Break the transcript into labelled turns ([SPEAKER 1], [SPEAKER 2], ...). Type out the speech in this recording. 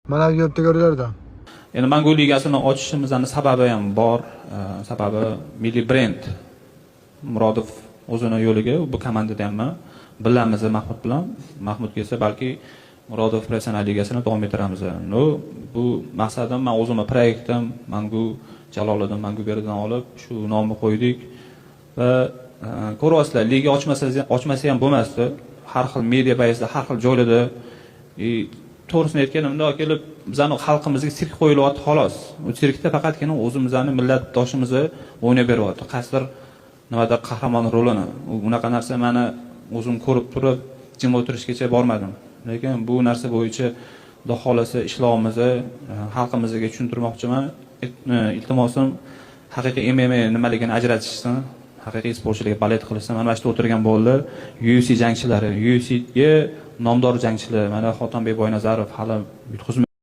[SPEAKER 1] Mana bu yerda ko'ringlarda.
[SPEAKER 2] Endi Mangu ligasini ochishimizning sababi ham bor. Sababi milliy brend. Murodov o'zini yo'liga bu komandada hamma bilamiz Mahmud bilan. Mahmud kelsa balki Murodov professional ligasini davom ettiramiz. No, bu maqsadim, men o'zimning proyektim Mangu Jaloliddin Manguberidan olib shu nomni qo'ydik va ko'ryapsizlar, liga ochmasa ham bo'lmasdi. Har xil media bazda, har xil joylarda to'g'risini aytganimda kelib bizani xalqimizga sirk qo'yilyapti xolos. U sirkda faqatgina o'zimizni millatdoshimizni o'ynab beryapti. Qaysidir nimada qahramon rolini. Unaqa narsa meni o'zim ko'rib turib jim o'tirishgacha bormadim. Lekin bu narsa bo'yicha Xudo xolasa ishlovimizni xalqimizga tushuntirmoqchiman. Iltimosim haqiqiy MMA nimaligini ajratishsin. Haqiqiy sportchilarga balet qilishsin. Mana shu o'tirgan bo'ldi. UFC jangchilari, UFCga nomdor jangchilar. Mana Xotanbek Boynazarov hali yutqizma